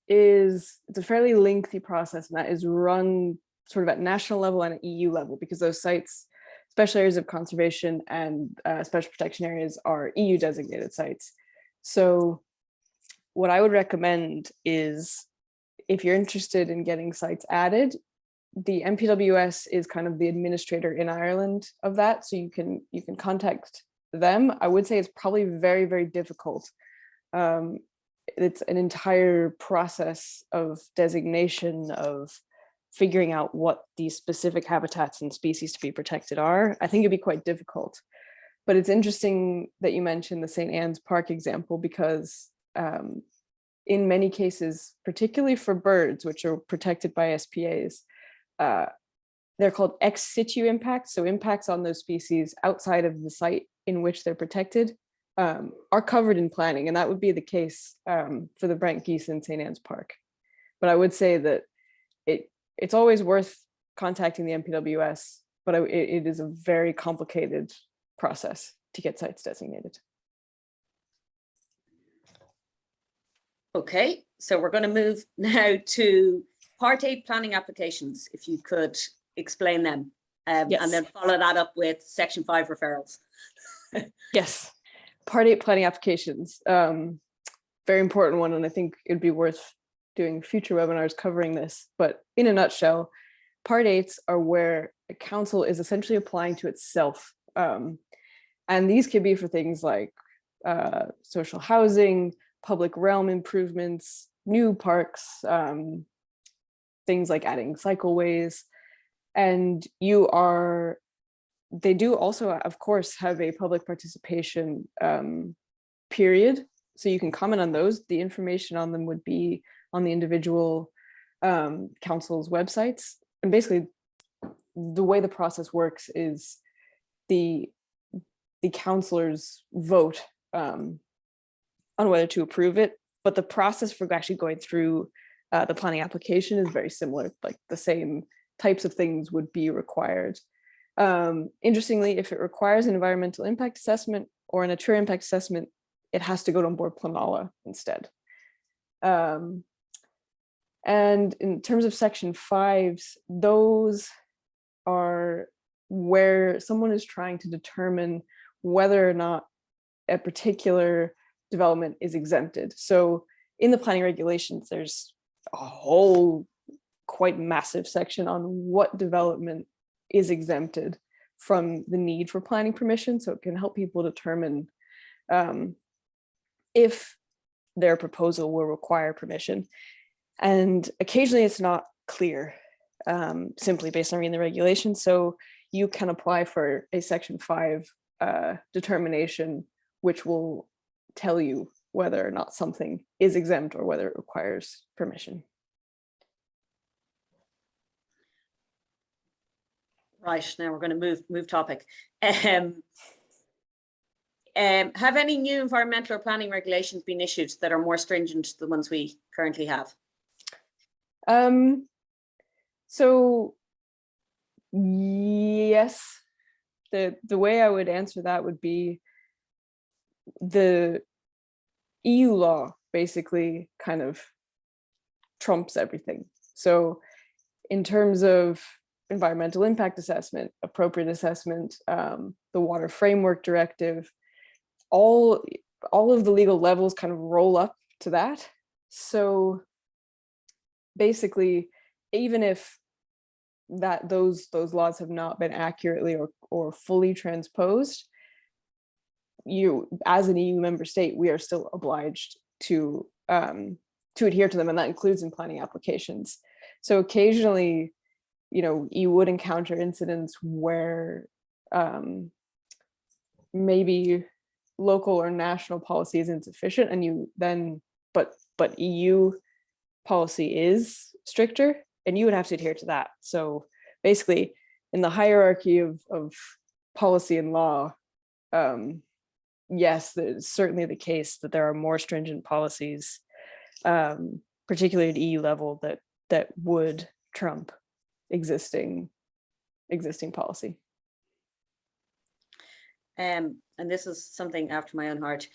it's a fairly lengthy process, and that is run sort of at national level and at EU level, because those sites, special areas of conservation and special protection areas, are EU designated sites. So what I would recommend is, if you're interested in getting sites added, the MPWS is kind of the administrator in Ireland of that, so you can contact them. I would say it's probably very, very difficult. It's an entire process of designation, of figuring out what these specific habitats and species to be protected are. I think it'd be quite difficult. But it's interesting that you mentioned the St. Anne's Park example, because in many cases, particularly for birds, which are protected by SPAs, they're called ex situ impacts, so impacts on those species outside of the site in which they're protected, are covered in planning, and that would be the case for the Brent geese in St. Anne's Park. But I would say that it's always worth contacting the MPWS, but it is a very complicated process to get sites designated. Okay, so we're going to move now to Part 8 planning applications, if you could explain them, Yes. and then follow that up with Section 5 referrals. Yes, Part 8 planning applications, very important one, and I think it'd be worth doing future webinars covering this. But in a nutshell, Part 8s are where a council is essentially applying to itself, and these could be for things like social housing, public realm improvements, new parks, things like adding cycleways. And they do also, of course, have a public participation period. So you can comment on those. The information on them would be on the individual council's websites. And basically, the way the process works is the councilors vote on whether to approve it, but the process for actually going through the planning application is very similar. Like the same types of things would be required. Interestingly, if it requires an environmental impact assessment or a nature impact assessment, it has to go to Board Planala instead. And in terms of Section 5s, those are where someone is trying to determine whether or not a particular development is exempted. So in the planning regulations, there's a whole quite massive section on what development is exempted from the need for planning permission. So it can help people determine if their proposal will require permission. And occasionally it's not clear, simply based on reading the regulations. So you can apply for a Section 5 determination, which will tell you whether or not something is exempt or whether it requires permission. Right, now we're going to move topic. Have any new environmental or planning regulations been issued that are more stringent than the ones we currently have? So yes, the way I would answer that would be the EU law basically kind of trumps everything. So in terms of environmental impact assessment, appropriate assessment, the Water Framework Directive, all of the legal levels kind of roll up to that. So basically, even if those laws have not been accurately or fully transposed, you, as an EU member state, we are still obliged to adhere to them, and that includes in planning applications. So occasionally, you would encounter incidents where maybe local or national policy is insufficient, and but EU policy is stricter, and you would have to adhere to that. So basically, in the hierarchy of policy and law, yes, it's certainly the case that there are more stringent policies, particularly at EU level, that would trump existing policy. And this is something after my own heart.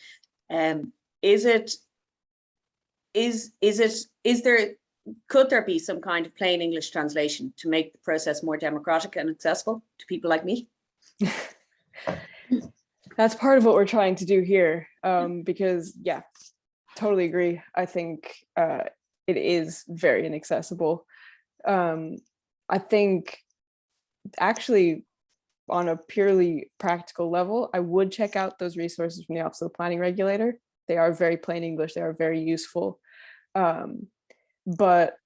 Could there be some kind of plain English translation to make the process more democratic and accessible to people like me? That's part of what we're trying to do here, because yeah, totally agree. I think it is very inaccessible. I think actually on a purely practical level, I would check out those resources from the Office of the Planning Regulator. They are very plain English, they are very useful. But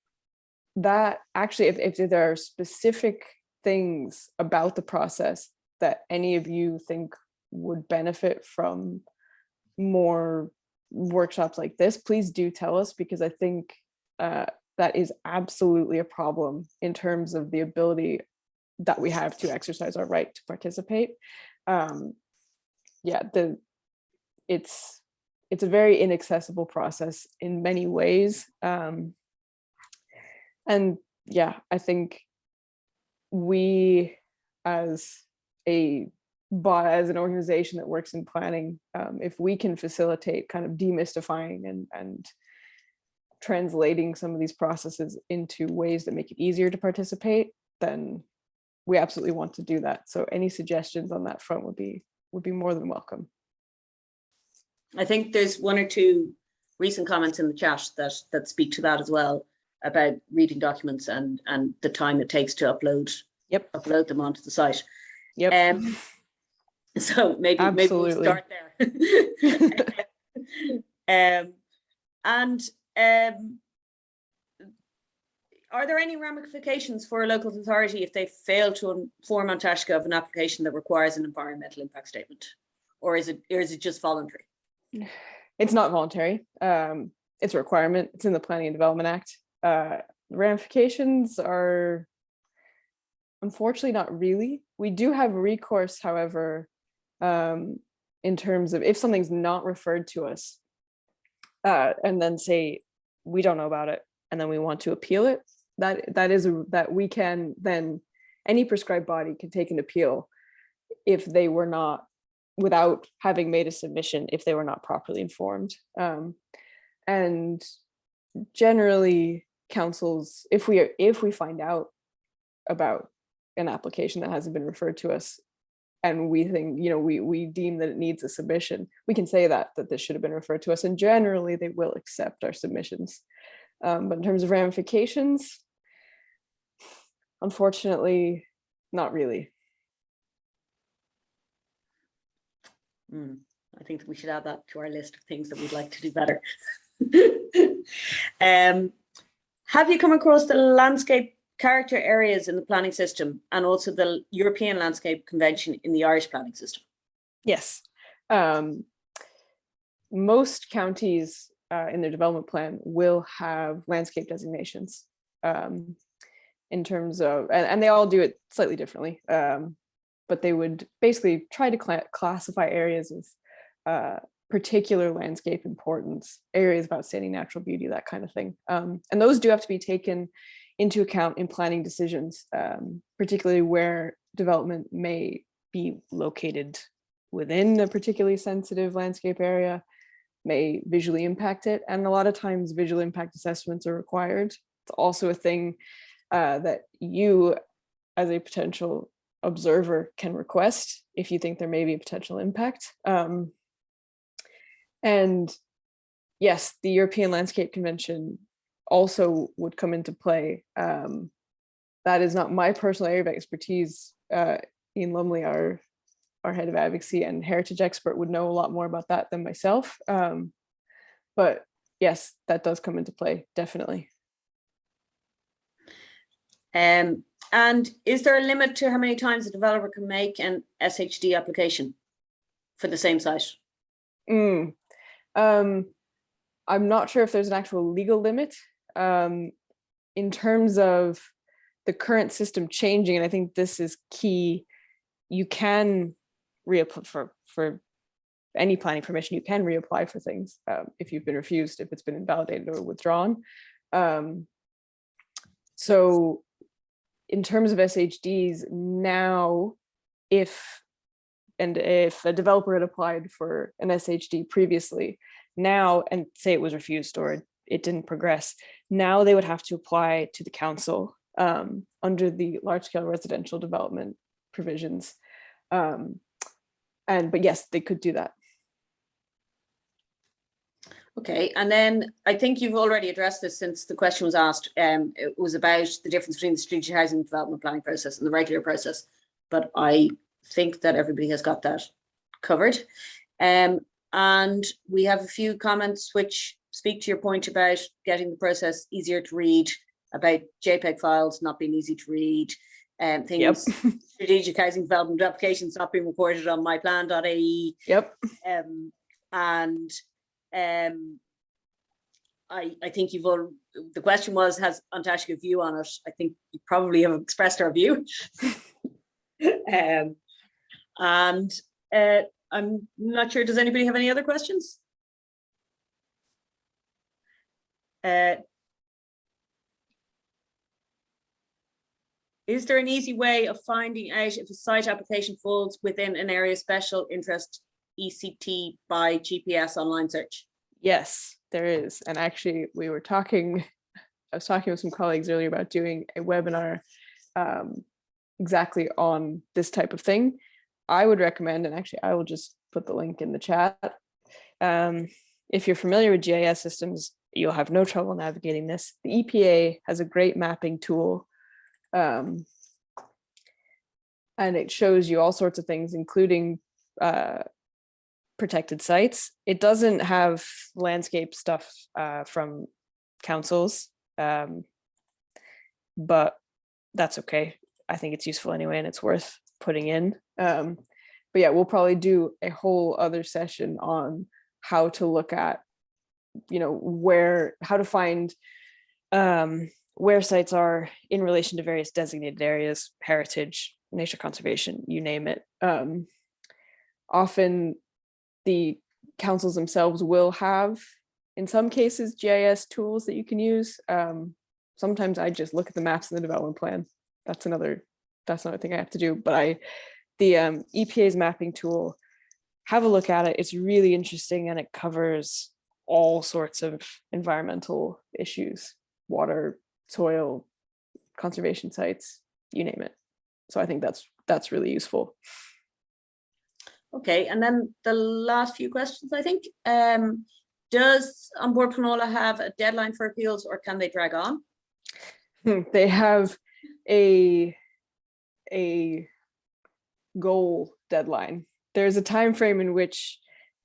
that actually, if there are specific things about the process that any of you think would benefit from more workshops like this, please do tell us, because I think that is absolutely a problem in terms of the ability that we have to exercise our right to participate. Yeah, it's a very inaccessible process in many ways. And yeah, I think we as an organization that works in planning, if we can facilitate kind of demystifying and translating some of these processes into ways that make it easier to participate, then we absolutely want to do that. So any suggestions on that front would be more than welcome. I think there's one or two recent comments in the chat that speak to that as well, about reading documents and the time it takes to upload them onto the site. Yep. So maybe we'll start there. Are there any ramifications for a local authority if they fail to inform An Taisce of an application that requires an environmental impact statement, or is it just voluntary? It's not voluntary. It's a requirement. It's in the Planning and Development Act. The ramifications are unfortunately not really. We do have recourse, however, in terms of if something's not referred to us, and then say we don't know about it, and then we want to appeal it. That we can then, any prescribed body can take an appeal if they were not, without having made a submission, if they were not properly informed. And generally councils, if we find out about an application that hasn't been referred to us, and we think, we deem that it needs a submission, we can say that this should have been referred to us, and generally they will accept our submissions. But in terms of ramifications, unfortunately, not really. I think that we should add that to our list of things that we'd like to do better. Have you come across the landscape character areas in the planning system, and also the European Landscape Convention in the Irish planning system? Yes. Most counties in their development plan will have landscape designations, in terms of, and they all do it slightly differently, but they would basically try to classify areas of particular landscape importance, areas of outstanding natural beauty, that kind of thing. And those do have to be taken into account in planning decisions, particularly where development may be located within a particularly sensitive landscape area, may visually impact it. And a lot of times visual impact assessments are required. It's also a thing that you as a potential observer can request if you think there may be a potential impact. And yes, the European Landscape Convention also would come into play. That is not my personal area of expertise. Ian Lumley, our head of advocacy and heritage expert, would know a lot more about that than myself. But yes, that does come into play, definitely. And is there a limit to how many times a developer can make an SHD application for the same site? I'm not sure if there's an actual legal limit. In terms of the current system changing, and I think this is key, you can reapply for any planning permission. You can reapply for things if you've been refused, if it's been invalidated or withdrawn. So in terms of SHDs now, if a developer had applied for an SHD previously, now, and say it was refused or it didn't progress, now they would have to apply to the council under the large-scale residential development provisions. But yes, they could do that. Okay, and then I think you've already addressed this since the question was asked. It was about the difference between the strategic housing development planning process and the regular process, but I think that everybody has got that covered. And we have a few comments which speak to your point about getting the process easier to read, about JPEG files not being easy to read, things, strategic housing development applications not being recorded on myplan.ie. Yep. I think the question was, has An Taisce a view on it? I think you probably have expressed our view. And I'm not sure, does anybody have any other questions? Is there an easy way of finding out if a site application falls within an area of special interest ECT by GPS online search? Yes, there is. And actually, I was talking with some colleagues earlier about doing a webinar exactly on this type of thing. I would recommend, and actually I will just put the link in the chat. If you're familiar with GIS systems, you'll have no trouble navigating this. The EPA has a great mapping tool, and it shows you all sorts of things, including protected sites. It doesn't have landscape stuff from councils, but that's okay. I think it's useful anyway, and it's worth putting in. But yeah, we'll probably do a whole other session on how to look at, how to find where sites are in relation to various designated areas, heritage, nature conservation, you name it. Often the councils themselves will have, in some cases, GIS tools that you can use. Sometimes I just look at the maps in the development plan. That's another thing I have to do. But the EPA's mapping tool, have a look at it. It's really interesting, and it covers all sorts of environmental issues, water, soil, conservation sites, you name it. So I think that's really useful. Okay, and then the last few questions, I think. Does On Board Panola have a deadline for appeals, or can they drag on? They have a goal deadline. There's a time frame in which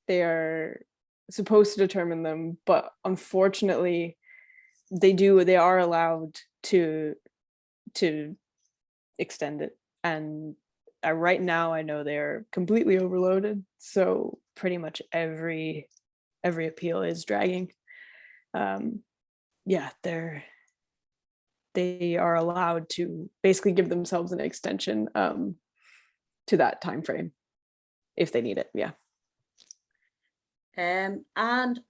they are supposed to determine them, but unfortunately they are allowed to extend it. And right now I know they're completely overloaded, so pretty much every appeal is dragging. Yeah, they are allowed to basically give themselves an extension to that time frame if they need it. Yeah. And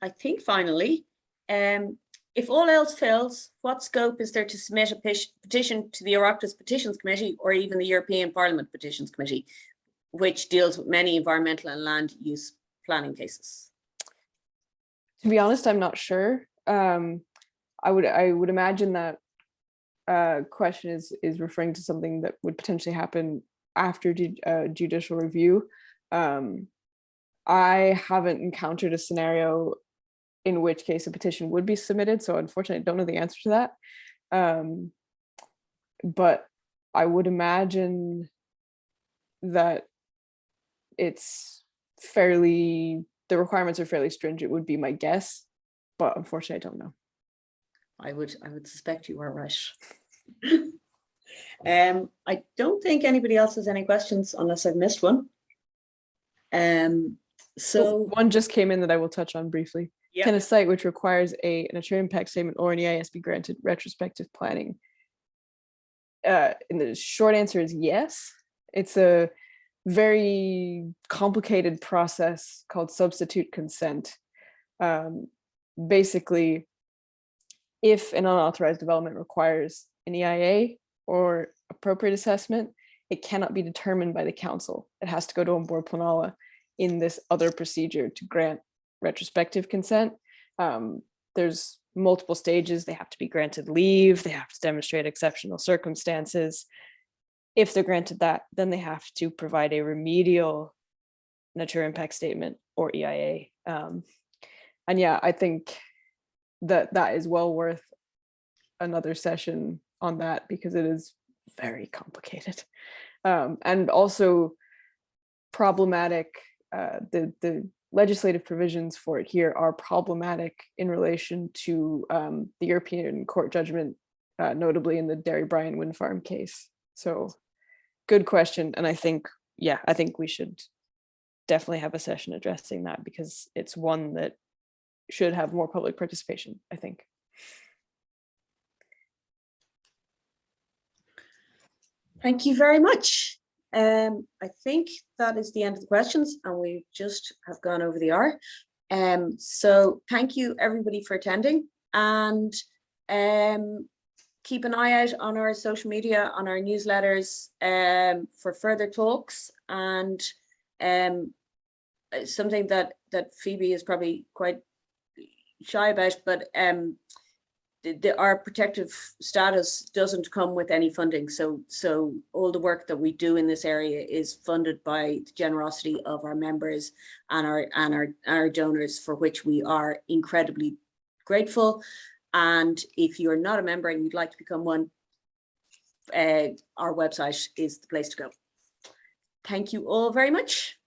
I think finally, if all else fails, what scope is there to submit a petition to the Oireachtas Petitions Committee, or even the European Parliament Petitions Committee, which deals with many environmental and land use planning cases? To be honest, I'm not sure. I would imagine that question is referring to something that would potentially happen after judicial review. I haven't encountered a scenario in which case a petition would be submitted, so unfortunately I don't know the answer to that. But I would imagine that the requirements are fairly stringent, would be my guess, but unfortunately I don't know. I would suspect you are right. I don't think anybody else has any questions, unless I've missed one. So one just came in that I will touch on briefly. Yep. Can a site which requires a nature impact statement or an EIS be granted retrospective planning? And the short answer is yes. It's a very complicated process called substitute consent. Basically, if an unauthorized development requires an EIA or appropriate assessment, it cannot be determined by the council. It has to go to On Board Panola in this other procedure to grant retrospective consent. There's multiple stages. They have to be granted leave. They have to demonstrate exceptional circumstances. If they're granted that, then they have to provide a remedial nature impact statement or EIA. And yeah, I think that is well worth another session on that, because it is very complicated and also problematic. The legislative provisions for it here are problematic in relation to the European Court judgment, notably in the Derry Bryan wind farm case. So good question. And I think we should definitely have a session addressing that, because it's one that should have more public participation, I think. Thank you very much. I think that is the end of the questions, and we just have gone over the hour. So thank you everybody for attending, and keep an eye out on our social media, on our newsletters, for further talks, and something that Phoebe is probably quite shy about, but our protective status doesn't come with any funding. So all the work that we do in this area is funded by the generosity of our members and our donors, for which we are incredibly grateful. And if you're not a member and you'd like to become one, our website is the place to go. Thank you all very much.